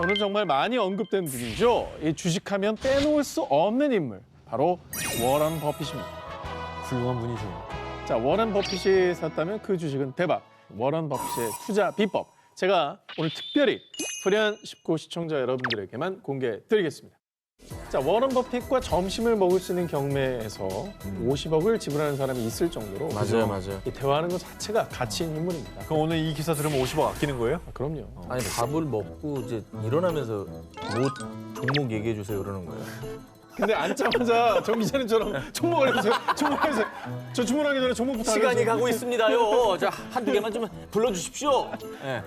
오늘 정말 많이 언급된 분이죠. 이 주식하면 빼놓을 수 없는 인물, 바로 워런 버핏입니다. 훌륭한 분이죠. 자, 워런 버핏이 샀다면 그 주식은 대박. 워런 버핏의 투자 비법. 제가 오늘 특별히 프리한 19 시청자 여러분들에게만 공개드리겠습니다. 자, 워런 버핏과 점심을 먹을 수 있는 경매에서 50억을 지불하는 사람이 있을 정도로 맞아요. 이 대화하는 것 자체가 가치 있는 인물입니다. 그럼 오늘 이 기사 들으면 50억 아끼는 거예요? 아, 그럼요. 아니 밥을 먹고 이제 일어나면서 뭐 종목 얘기해 주세요 그러는 거예요. 근데 앉자마자 정 기자님처럼 종목 알려주세요. 종목 알려주세요. 저 주문하기 전에 종목부터 시간이 알려주세요. 가고 있습니다요. 자, 한두 개만 좀 불러주십시오. 네.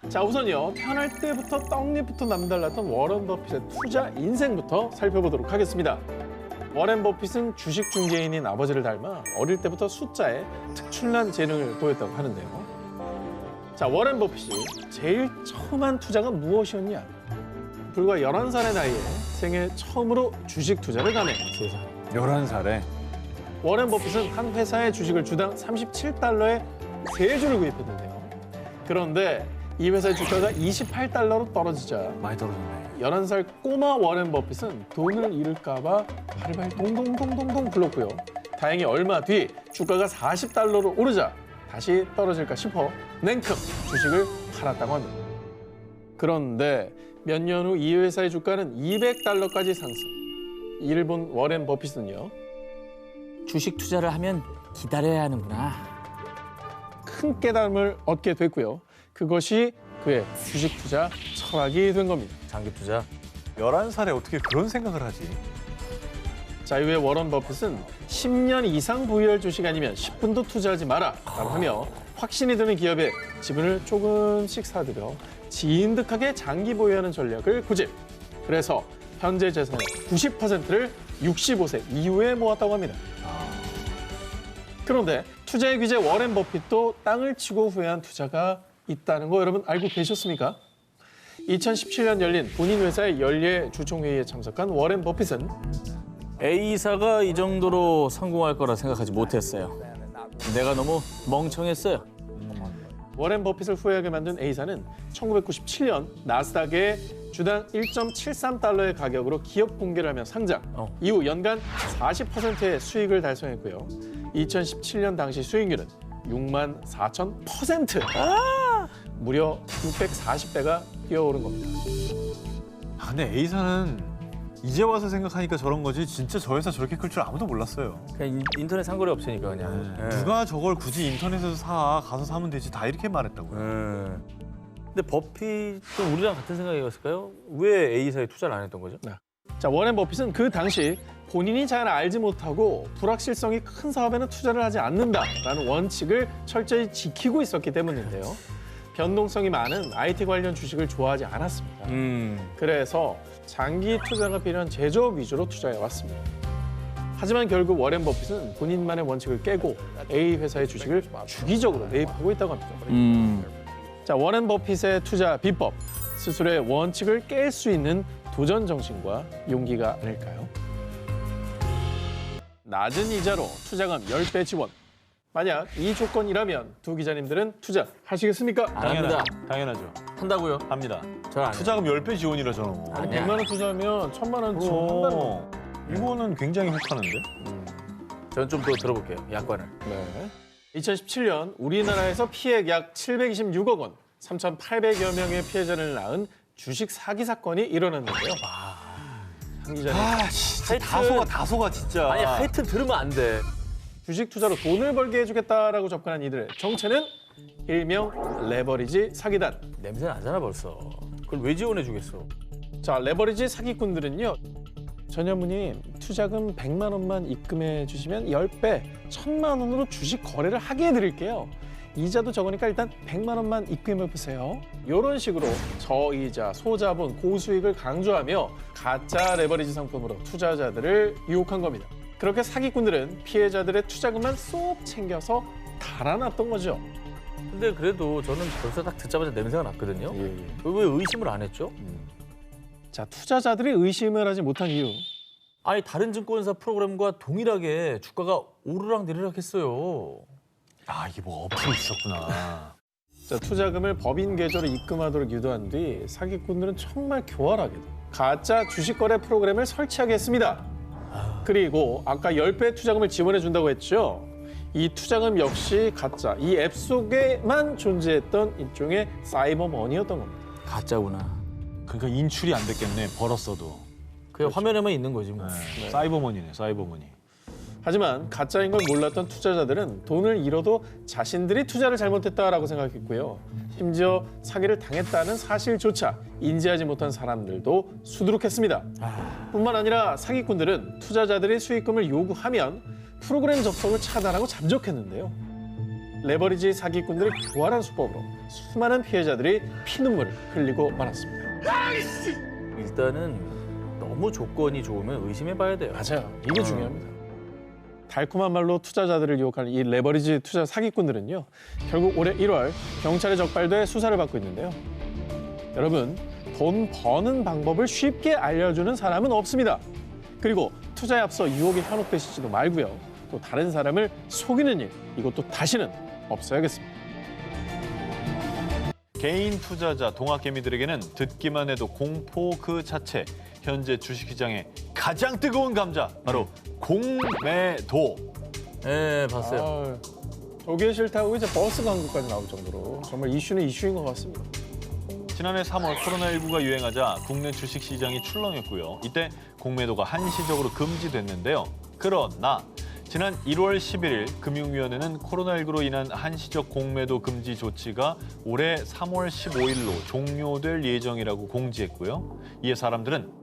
자, 우선요. 태어날 때부터 떡잎부터 남달랐던 워런 버핏의 투자 인생부터 살펴보도록 하겠습니다. 워런 버핏은 주식 중개인인 아버지를 닮아 어릴 때부터 숫자에 특출난 재능을 보였다고 하는데요. 자, 워런 버핏이 제일 처음 한 투자가 무엇이었냐? 불과 11살의 나이에 생애 처음으로 주식 투자를 하네. 11살에. 워런 버핏은 한 회사의 주식을 주당 37달러에 3주를 구입했는데요. 그런데 이 회사의 주가가 28달러로 떨어지자 많이 떨어졌네. 11살 꼬마 워런 버핏은 돈을 잃을까 봐 발발 동동동동동 굴렀고요. 다행히 얼마 뒤 주가가 40달러로 오르자 다시 떨어질까 싶어 냉큼 주식을 팔았다고 합니다. 그런데 몇 년 후 이 회사의 주가는 200달러까지 상승. 이를 본 워런 버핏은요. 주식 투자를 하면 기다려야 하는구나. 큰 깨달음을 얻게 됐고요. 그것이 그의 주식 투자 철학이 된 겁니다. 장기 투자. 11살에 어떻게 그런 생각을 하지? 자, 이후에 워런 버핏은 10년 이상 보유할 주식 아니면 10분도 투자하지 마라 라고 하며 확신이 드는 기업에 지분을 조금씩 사들여 진득하게 장기 보유하는 전략을 고집. 그래서 현재 재산의 90%를 65세 이후에 모았다고 합니다. 그런데 투자의 귀재 워런 버핏도 땅을 치고 후회한 투자가 있다는 거 여러분 알고 계셨습니까? 2017년 열린 본인 회사의 연례 주총회의에 참석한 워런 버핏은 A사가 이 정도로 성공할 거라 생각하지 못했어요. 내가 너무 멍청했어요. 워런 버핏을 후회하게 만든 A사는 1997년 나스닥에 주당 1.73달러의 가격으로 기업 공개를 하며 상장. 이후 연간 40%의 수익을 달성했고요. 2017년 당시 수익률은 64,000%. 무려 640배가 뛰어오른 겁니다. 아, 근데 A사는 이제 와서 생각하니까 저런 거지 진짜 저 회사 저렇게 클 줄 아무도 몰랐어요. 그냥 인터넷 상거래 없으니까 그냥. 네. 누가 저걸 굳이 인터넷에서 가서 사면 되지 다 이렇게 말했다고요. 근데 버핏도 우리랑 같은 생각이었을까요? 왜 A사에 투자를 안 했던 거죠? 자, 워런 버핏은 그 당시 본인이 잘 알지 못하고 불확실성이 큰 사업에는 투자를 하지 않는다라는 원칙을 철저히 지키고 있었기 때문인데요. 변동성이 많은 IT 관련 주식을 좋아하지 않았습니다. 그래서 장기 투자가 필요한 제조업 위주로 투자해 왔습니다. 하지만 결국 워런 버핏은 본인만의 원칙을 깨고 A 회사의 주식을 주기적으로 매입하고 있다고 합니다. 자, 워런 버핏의 투자 비법, 스스로의 원칙을 깰 수 있는 도전 정신과 용기가 아닐까요? 낮은 이자로 투자금 10배 지원. 만약 이 조건이라면 두 기자님들은 투자하시겠습니까? 안 합니다. 당연하죠. 한다고요? 합니다. 잘 안 해요. 투자금 10배 지원이라 저는. 아니야. 100만 원 투자하면 1,000만 원 지원 한다는 거. 이거는 굉장히 혹하는데? 저는 좀 더 들어볼게요. 약관을. 네. 2017년 우리나라에서 피해액 약 726억 원, 3,800여 명의 피해자를 낳은 주식 사기 사건이 일어났는데요. 한 기자님, 진짜 다 속아 진짜. 아니 하여튼 들으면 안 돼. 주식 투자로 돈을 벌게 해주겠다라고 접근한 이들의 정체는 일명 레버리지 사기단. 냄새 나잖아 벌써. 그걸 왜 지원해 주겠어? 자, 레버리지 사기꾼들은요. 전현무님, 투자금 100만 원만 입금해 주시면 10배, 1,000만 원으로 주식 거래를 하게 해드릴게요. 이자도 적으니까 일단 100만 원만 입금해 보세요. 이런 식으로 저이자, 소자본, 고수익을 강조하며 가짜 레버리지 상품으로 투자자들을 유혹한 겁니다. 그렇게 사기꾼들은 피해자들의 투자금만 쏙 챙겨서 달아났던 거죠. 근데 그래도 저는 벌써 딱 듣자마자 냄새가 났거든요. 왜 의심을 안 했죠? 자, 투자자들이 의심을 하지 못한 이유. 아니 다른 증권사 프로그램과 동일하게 주가가 오르락 내리락 했어요. 아, 이게 뭐 어플이 있었구나. 자, 투자금을 법인 계좌로 입금하도록 유도한 뒤 사기꾼들은 정말 교활하게도 가짜 주식 거래 프로그램을 설치하게 했습니다. 그리고 아까 10배 투자금을 지원해 준다고 했죠. 이 투자금 역시 가짜, 이 앱 속에만 존재했던 일종의 사이버 머니였던 겁니다. 가짜구나. 그러니까 인출이 안 됐겠네. 벌었어도. 그냥 화면에만 있는 거지 뭐. 네. 사이버머니네. 사이버머니. 하지만 가짜인 걸 몰랐던 투자자들은 돈을 잃어도 자신들이 투자를 잘못했다라고 생각했고요. 심지어 사기를 당했다는 사실조차 인지하지 못한 사람들도 수두룩했습니다. 뿐만 아니라 사기꾼들은 투자자들의 수익금을 요구하면 프로그램 접속을 차단하고 잠적했는데요. 레버리지 사기꾼들의 교활한 수법으로 수많은 피해자들이 피눈물을 흘리고 말았습니다. 일단은 너무 조건이 좋으면 의심해봐야 돼요. 맞아요. 이게 중요합니다. 달콤한 말로 투자자들을 유혹하는 이 레버리지 투자 사기꾼들은요. 결국 올해 1월 경찰에 적발돼 수사를 받고 있는데요. 여러분, 돈 버는 방법을 쉽게 알려주는 사람은 없습니다. 그리고 투자에 앞서 유혹에 현혹되시지도 말고요. 또 다른 사람을 속이는 일, 이것도 다시는 없어야겠습니다. 개인 투자자 동학개미들에게는 듣기만 해도 공포 그 자체. 현재 주식시장의 가장 뜨거운 감자, 바로 공매도. 네, 봤어요. 저게 싫다고 이제 버스 광고까지 나올 정도로 정말 이슈는 이슈인 것 같습니다. 지난해 3월 코로나19가 유행하자 국내 주식시장이 출렁였고요. 이때 공매도가 한시적으로 금지됐는데요. 그러나 지난 1월 11일 금융위원회는 코로나19로 인한 한시적 공매도 금지 조치가 올해 3월 15일로 종료될 예정이라고 공지했고요. 이에 사람들은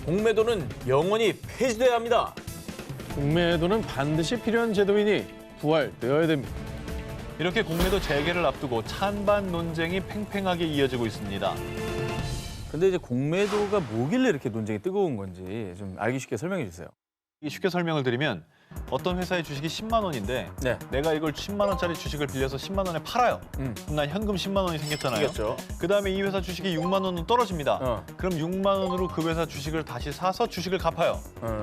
공매도는 영원히 폐지돼야 합니다. 공매도는 반드시 필요한 제도이니 부활되어야 됩니다. 이렇게 공매도 재개를 앞두고 찬반 논쟁이 팽팽하게 이어지고 있습니다. 근데 이제 공매도가 뭐길래 이렇게 논쟁이 뜨거운 건지 좀 알기 쉽게 설명해 주세요. 쉽게 설명을 드리면 어떤 회사의 주식이 10만 원인데 네. 내가 이걸 10만 원짜리 주식을 빌려서 10만 원에 팔아요. 그럼 난 현금 10만 원이 생겼잖아요. 생겼죠. 그다음에 이 회사 주식이 6만 원으로 떨어집니다. 그럼 6만 원으로 그 회사 주식을 다시 사서 주식을 갚아요.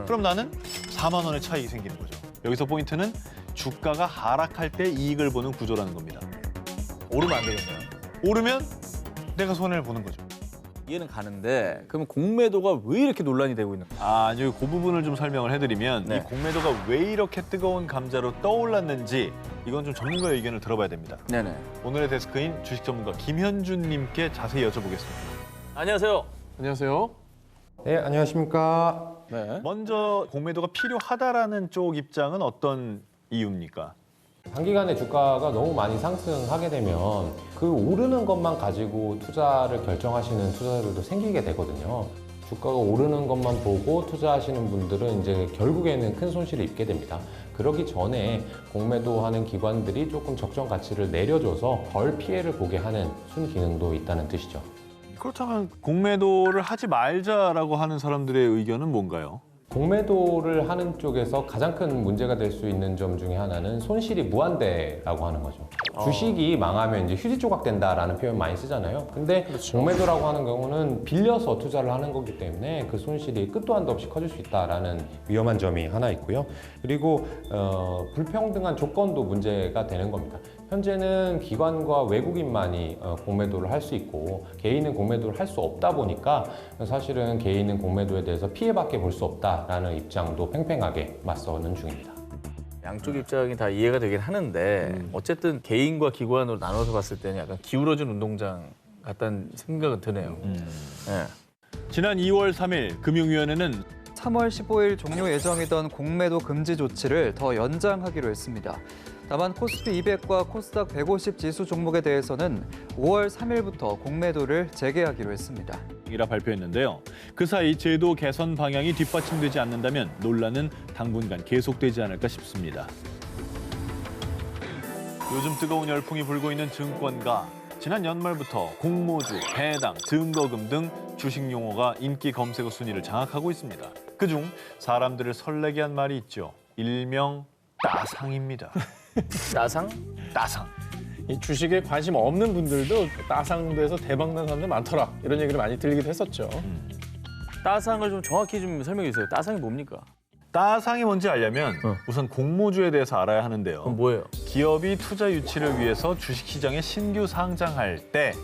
그럼 나는 4만 원의 차익이 생기는 거죠. 여기서 포인트는 주가가 하락할 때 이익을 보는 구조라는 겁니다. 오르면 안 되겠네요. 오르면 내가 손해를 보는 거죠. 이해는 가는데 그러면 공매도가 왜 이렇게 논란이 되고 있는 거예요? 아주 그 부분을 좀 설명을 해드리면 네. 이 공매도가 왜 이렇게 뜨거운 감자로 떠올랐는지 이건 좀 전문가의 의견을 들어봐야 됩니다. 네네. 오늘의 데스크인 주식 전문가 김현준님께 자세히 여쭤보겠습니다. 안녕하세요. 안녕하세요. 네, 안녕하십니까. 네. 먼저 공매도가 필요하다라는 쪽 입장은 어떤 이유입니까? 단기간에 주가가 너무 많이 상승하게 되면 그 오르는 것만 가지고 투자를 결정하시는 투자자들도 생기게 되거든요. 주가가 오르는 것만 보고 투자하시는 분들은 이제 결국에는 큰 손실을 입게 됩니다. 그러기 전에 공매도하는 기관들이 조금 적정 가치를 내려줘서 덜 피해를 보게 하는 순기능도 있다는 뜻이죠. 그렇다면 공매도를 하지 말자라고 하는 사람들의 의견은 뭔가요? 공매도를 하는 쪽에서 가장 큰 문제가 될 수 있는 점 중에 하나는 손실이 무한대라고 하는 거죠. 주식이 망하면 이제 휴지 조각 된다라는 표현 많이 쓰잖아요. 근데 공매도라고 하는 경우는 빌려서 투자를 하는 거기 때문에 그 손실이 끝도 한도 없이 커질 수 있다라는 위험한 점이 하나 있고요. 그리고 불평등한 조건도 문제가 되는 겁니다. 현재는 기관과 외국인만이 공매도를 할 수 있고 개인은 공매도를 할 수 없다 보니까 사실은 개인은 공매도에 대해서 피해밖에 볼 수 없다라는 입장도 팽팽하게 맞서는 중입니다. 양쪽 입장이 다 이해가 되긴 하는데 어쨌든 개인과 기관으로 나눠서 봤을 때는 약간 기울어진 운동장 같다는 생각은 드네요. 네. 지난 2월 3일 금융위원회는 3월 15일 종료 예정이던 공매도 금지 조치를 더 연장하기로 했습니다. 다만 코스피 200과 코스닥 150 지수 종목에 대해서는 5월 3일부터 공매도를 재개하기로 했습니다. 이라 발표했는데요. 그 사이 제도 개선 방향이 뒷받침되지 않는다면 논란은 당분간 계속되지 않을까 싶습니다. 요즘 뜨거운 열풍이 불고 있는 증권가. 지난 연말부터 공모주, 배당, 증거금 등 주식 용어가 인기 검색어 순위를 장악하고 있습니다. 그중 사람들을 설레게 한 말이 있죠. 일명 따상입니다. 나상? 따상. 이 주식에 관심 없는 분들도 따상돼서 대박난 사람들 많더라. 이런 얘기를 많이 들리기도 했었죠. 따상을 좀 정확히 좀 설명해 주세요. 따상이 뭡니까? 따상이 뭔지 알려면 우선 공모주에 대해서 알아야 하는데요. 그럼 뭐예요? 기업이 투자 유치를 위해서 주식시장에 신규 상장할 때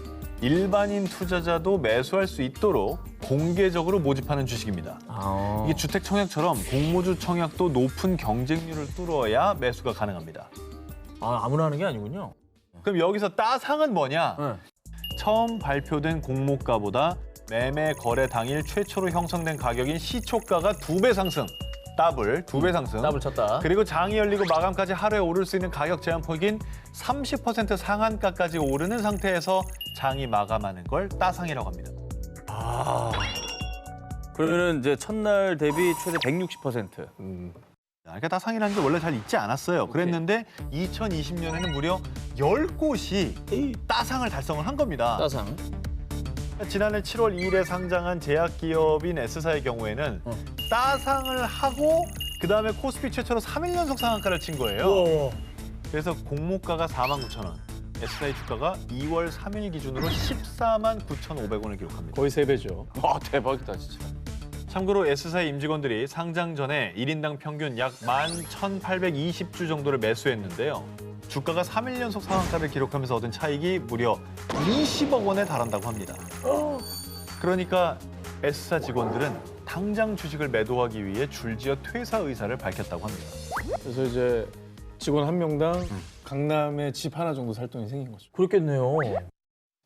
일반인 투자자도 매수할 수 있도록 공개적으로 모집하는 주식입니다. 아, 이게 주택 청약처럼 공모주 청약도 높은 경쟁률을 뚫어야 매수가 가능합니다. 아무나 하는 게 아니군요. 그럼 여기서 따상은 뭐냐? 네. 처음 발표된 공모가보다 매매 거래 당일 최초로 형성된 가격인 시초가가 2배 상승. 더블, 2배 상승. 더블 쳤다. 그리고 장이 열리고 마감까지 하루에 오를 수 있는 가격 제한 폭인 30% 상한가까지 오르는 상태에서 장이 마감하는 걸 따상이라고 합니다. 그러면은 이제 첫날 대비 최대 160%. 그러니까 따상이라는 게 원래 잘 있지 않았어요. 그랬는데 2020년에는 무려 10곳이 따상을 달성을 한 겁니다. 따상. 지난해 7월 2일에 상장한 제약기업인 S사의 경우에는 따상을 하고 그다음에 코스피 최초로 3일 연속 상한가를 친 거예요. 그래서 공모가가 49,000원, S사의 주가가 2월 3일 기준으로 149,500원을 기록합니다. 거의 3배죠. 와, 대박이다, 진짜. 참고로 S사의 임직원들이 상장 전에 1인당 평균 약 11,820주 정도를 매수했는데요. 주가가 3일 연속 상한가를 기록하면서 얻은 차익이 무려 20억 원에 달한다고 합니다. 그러니까 S사 직원들은 당장 주식을 매도하기 위해 줄지어 퇴사 의사를 밝혔다고 합니다. 그래서 이제 직원 한 명당 강남에 집 하나 정도 살 돈이 생긴 거죠. 그렇겠네요.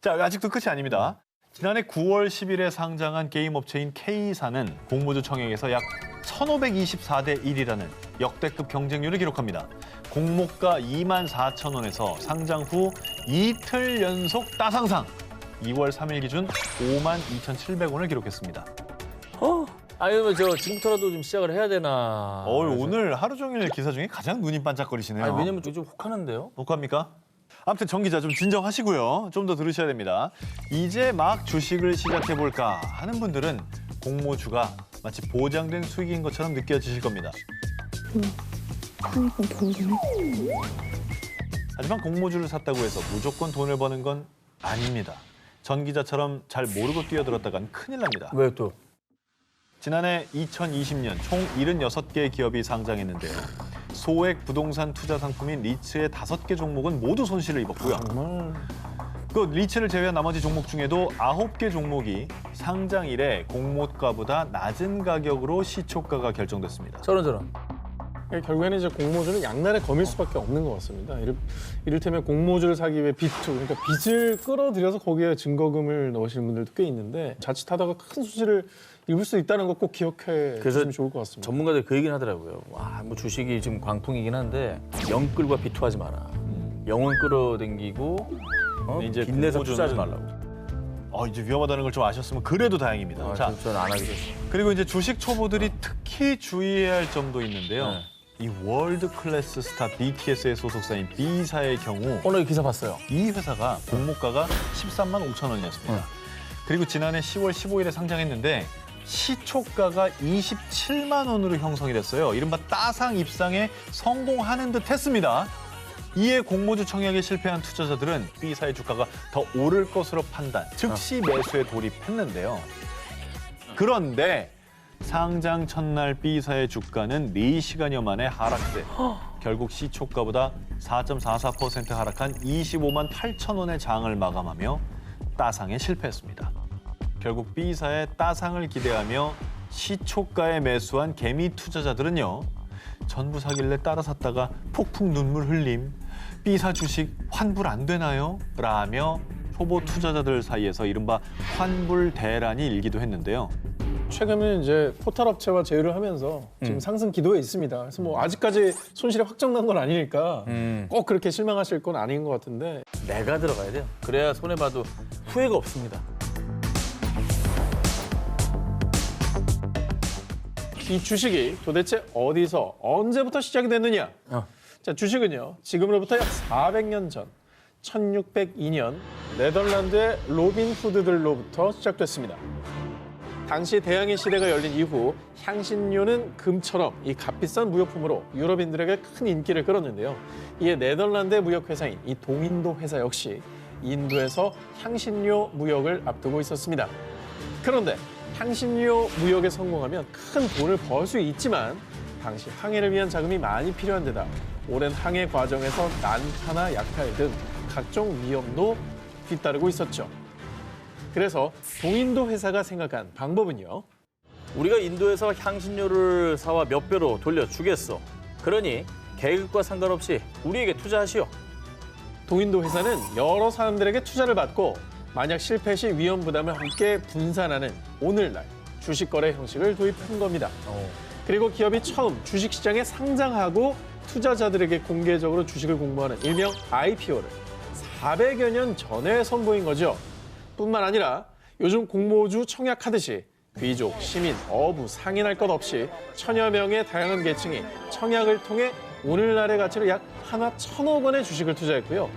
자, 아직도 끝이 아닙니다. 지난해 9월 10일에 상장한 게임 업체인 K사는 공모주 청약에서 약 1,524대 1이라는 역대급 경쟁률을 기록합니다. 공모가 24,000원에서 상장 후 이틀 연속 따상상 2월 3일 기준 52,700원을 기록했습니다. 아니면 저 지금부터라도 좀 시작을 해야 되나. 오늘 하루 종일 기사 중에 가장 눈이 반짝거리시네요. 아니, 왜냐면 좀 혹하는데요. 녹화합니까? 아무튼 정 기자 좀 진정하시고요. 좀 더 들으셔야 됩니다. 이제 막 주식을 시작해볼까 하는 분들은 공모주가 마치 보장된 수익인 것처럼 느껴지실 겁니다. 하니까 겨울이네. 하지만 공모주를 샀다고 해서 무조건 돈을 버는 건 아닙니다. 전 기자처럼 잘 모르고 뛰어들었다간 큰일 납니다. 왜 또? 지난해 2020년 총 76개의 기업이 상장했는데요. 소액 부동산 투자 상품인 리츠의 5개 종목은 모두 손실을 입었고요. 그 리츠를 제외한 나머지 종목 중에도 9개 종목이 상장 이래 공모가보다 낮은 가격으로 시초가가 결정됐습니다. 저런. 결국에는 이제 공모주는 양날의 검일 수밖에 없는 것 같습니다. 이를테면 공모주를 사기 위해 비투, 그러니까 빚을 끌어들여서 거기에 증거금을 넣으시는 분들도 꽤 있는데 자칫하다가 큰 수지를 입을 수 있다는 거 꼭 기억해 주시면 좋을 것 같습니다. 전문가들 그 얘기는 하더라고요. 와, 뭐 주식이 지금 광풍이긴 한데 영끌과 비투하지 마라. 영은 끌어당기고 이제 빚내서 공모주는 투자하지 말라고. 이제 위험하다는 걸 좀 아셨으면 그래도 다행입니다. 자, 저는 안 하게 됐어요. 그리고 이제 주식 초보들이 특히 주의해야 할 점도 있는데요. 네. 이 월드 클래스 스타 BTS의 소속사인 B사의 경우 오늘 기사 봤어요. 이 회사가 공모가가 13만 5천 원이었습니다. 그리고 지난해 10월 15일에 상장했는데 시초가가 27만 원으로 형성이 됐어요. 이른바 따상 입상에 성공하는 듯 했습니다. 이에 공모주 청약에 실패한 투자자들은 B사의 주가가 더 오를 것으로 판단, 즉시 매수에 돌입했는데요. 그런데 상장 첫날 B사의 주가는 4시간여 만에 하락세. 결국 시초가보다 4.44% 하락한 25만 8천 원의 장을 마감하며 따상에 실패했습니다. 결국 B사의 따상을 기대하며 시초가에 매수한 개미 투자자들은요. 전부 사길래 따라 샀다가 폭풍 눈물 흘림. B사 주식 환불 안 되나요? 라며 초보 투자자들 사이에서 이른바 환불 대란이 일기도 했는데요. 최근에 이제 포털 업체와 제휴를 하면서 지금 상승 기도에 있습니다. 그래서 뭐 아직까지 손실이 확정난 건 아니니까 꼭 그렇게 실망하실 건 아닌 것 같은데 내가 들어가야 돼요. 그래야 손해봐도 후회가 없습니다. 이 주식이 도대체 어디서 언제부터 시작이 됐느냐? 자, 주식은요. 지금으로부터 약 400년 전 1602년 네덜란드의 로빈 후드들로부터 시작됐습니다. 당시 대항해 시대가 열린 이후 향신료는 금처럼 이 값비싼 무역품으로 유럽인들에게 큰 인기를 끌었는데요. 이에 네덜란드의 무역회사인 이 동인도 회사 역시 인도에서 향신료 무역을 앞두고 있었습니다. 그런데 향신료 무역에 성공하면 큰 돈을 벌 수 있지만 당시 항해를 위한 자금이 많이 필요한 데다 오랜 항해 과정에서 난파나 약탈 등 각종 위험도 뒤따르고 있었죠. 그래서 동인도 회사가 생각한 방법은요. 우리가 인도에서 향신료를 사와 몇 배로 돌려주겠어. 그러니 계획과 상관없이 우리에게 투자하시오. 동인도 회사는 여러 사람들에게 투자를 받고 만약 실패 시 위험 부담을 함께 분산하는 오늘날 주식 거래 형식을 도입한 겁니다. 그리고 기업이 처음 주식시장에 상장하고 투자자들에게 공개적으로 주식을 공모하는 일명 IPO를 400여 년 전에 선보인 거죠. 뿐만 아니라 요즘 공모주 청약하듯이 귀족, 시민, 어부, 상인할 것 없이 천여 명의 다양한 계층이 청약을 통해 오늘날의 가치로 약 하나 1,000억 원의 주식을 투자했고요.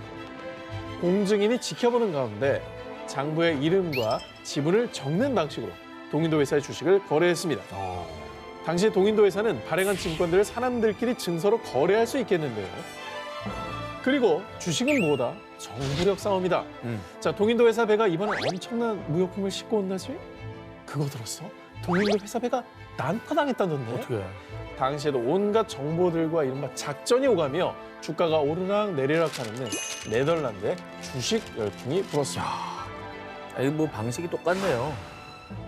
공증인이 지켜보는 가운데 장부의 이름과 지분을 적는 방식으로 동인도 회사의 주식을 거래했습니다. 당시 동인도 회사는 발행한 증권들을 사람들끼리 증서로 거래할 수 있겠는데요. 그리고 주식은 뭐다? 정부력 싸움이다. 자, 동인도 회사 배가 이번에 엄청난 무역품을 싣고 온다지? 그거 들었어? 동인도 회사 배가 난파당했다던데? 어떻게? 당시에도 온갖 정보들과 이른바 작전이 오가며 주가가 오르락 내리락 하는 네덜란드의 주식 열풍이 불었습니다. 아니 뭐 방식이 똑같네요.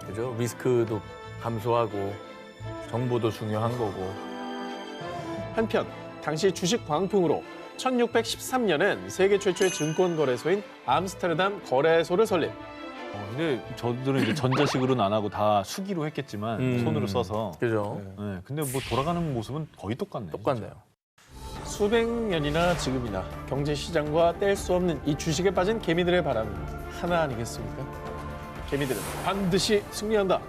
그죠? 리스크도 감소하고 정보도 중요한 거고. 한편 당시 주식 광풍으로 1613년엔 세계 최초의 증권 거래소인 암스테르담 거래소를 설립. 근데 저들은 이제 전자식으로는 안 하고 다 수기로 했겠지만 손으로 써서. 그죠? 네, 근데 뭐 돌아가는 모습은 거의 똑같네요. 똑같네요. 수백 년이나 지금이나 경제 시장과 뗄 수 없는 이 주식에 빠진 개미들의 바람은 하나 아니겠습니까? 개미들은 반드시 승리한다.